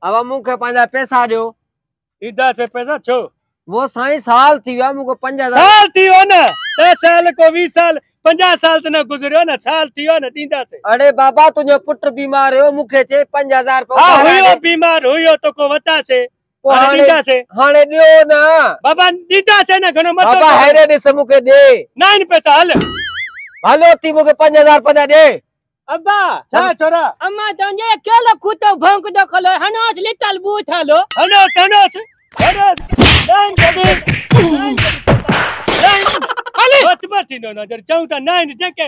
अब मुखे पंहिंजा पैसा ॾियो। इधर से पैसा छो? वो साईं साल थी वियो मुखे 5000 साल थी वियो न 10 साल को 20 साल 50 साल त न गुज़रियो न साल थी वियो न ॾींदासीं। अरे बाबा तुंहिंजो पुटु बीमार हुयो मुखे चए 5000 रुपया हा हुयो बीमार हुयो तो को वतासीं हाणे ॾींदासीं। हाणे ॾियो न बाबा ॾींदासीं न घणो मत बाबा हेरे ॾिस मुखे ॾे न आहिनि पैसा हल हलो थी मुखे 5000 रुपया ॾे। अब्बा छा छोरा अम्मा तुंहिंजे केलो कुतो भौंक दो खलो हनोस लिटल बूथ हलो हनोस हनोस लाइन कढी हले मत मत थींदो न जर चऊं त न जेके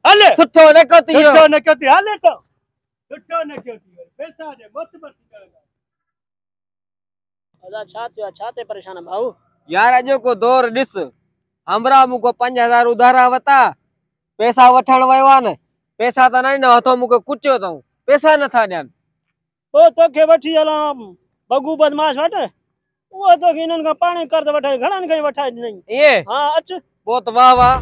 हले सुठो न कयो थी सुठो न कयो थी हले तो सुठो न कयो थी पैसा दे मत मत अदा छा थियो छा ते परेशान भाऊ यार अॼु को दौर ॾिस हमरा मुको 5000 उधारा वता पैसा वठण वयो आ न पैसा त न हथो मुके कुटियो अथऊं पैसा नथा ॾियनि ओ तोखे वठी हलां बगू बदमाश वट वो तो इन्हनि खां पाणे कर्ज वठाए घणनि खां वठाए ॾिनई ये हां अच बहुत वाह वाह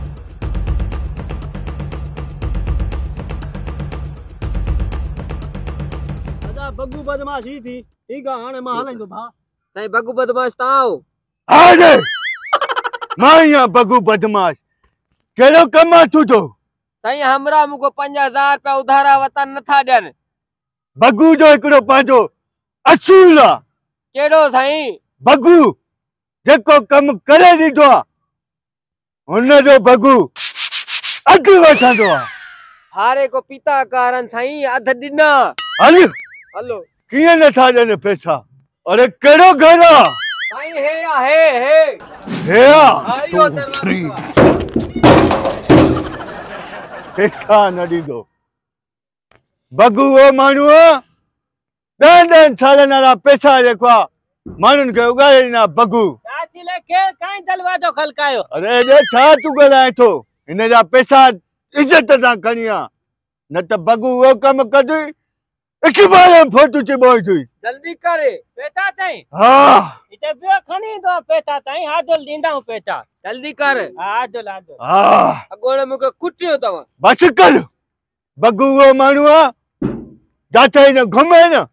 अदा बगू बदमाश ही थी ठीक है हाणे मां हलाईंदो भा साईं बगू बदमाश ताओ अरे माया बगू बदमाश केड़ो कम तू तो साईं हमरा मुको 5000 रुपया उधारा वता नथा ॾियनि बगू जो एकड़ो पांजो असूल आ केड़ो साईं बगू जेको कम करे दीदो हुन जो बगू अग वठंदो आ हारे को पिता कारण साईं अध ॾिना हल हलो किए नथा ॾियनि पैसा अरे केड़ो घर आ साईं हे या हे हे 2 3 पैसा न दीदो बगू वो मानू ॾहनि सालनि वारा पैसा जेको माण्हुनि खे उगाए ॾिना बगू चाचीले के काई दलवाजो खलकायो अरे जे छा तू ॻाल्हाए थो हिन जा पैसा इज्जत सां खणी आ न त बगू वो कम कदी हिकु बार फोटू चिबोई थी जल्दी करे पैसा ताई हा इते बियो खणी दो पैसा ताई हादल दींदा पैसा जल्दी कर हादल हा अगोणे मुके कुटियो तव बस कर बगू वो माण्हू आ जाते न घुमे न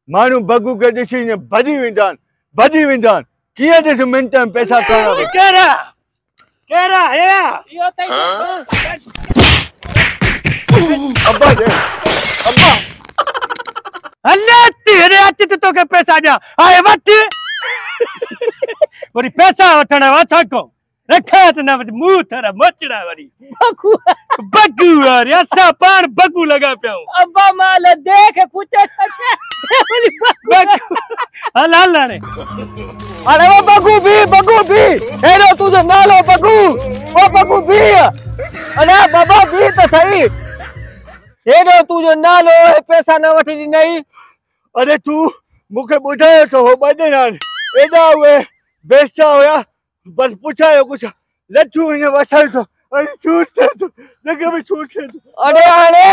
माण्हू बगू के ॾिसी न भॼी वेंदा आहिनि कीअं ॾिस मिंट में पैसा खणा केरा केरा हे इहो ताई अब्बा दे अब्बा हले तेरे अच तो के पैसा ॾियां हाणे वठ वरी पैसा वठण वाथा को रखा त न मुंह थरा मचड़ा वरी बगू बगू यार असा पाण बगू लगा पियो अब्बा माल देख कुते सचे बोली बगू हल हल हाणे अरे वो बगू भी हेरो तुझो नालो बगू ओ बगू भी अरे बाबा भी तो सही हेरो तुझो नालो पैसा न वठी ॾिनई अरे तू मुखे ॿुधायो तो हो ॿ ॼणा एॾा उहे बेस्टा हुया बस पुछायो कुछ लच्छू हिन वठायो तो अरे छूट थे तो जगह में छूट थे तो अरे हाणे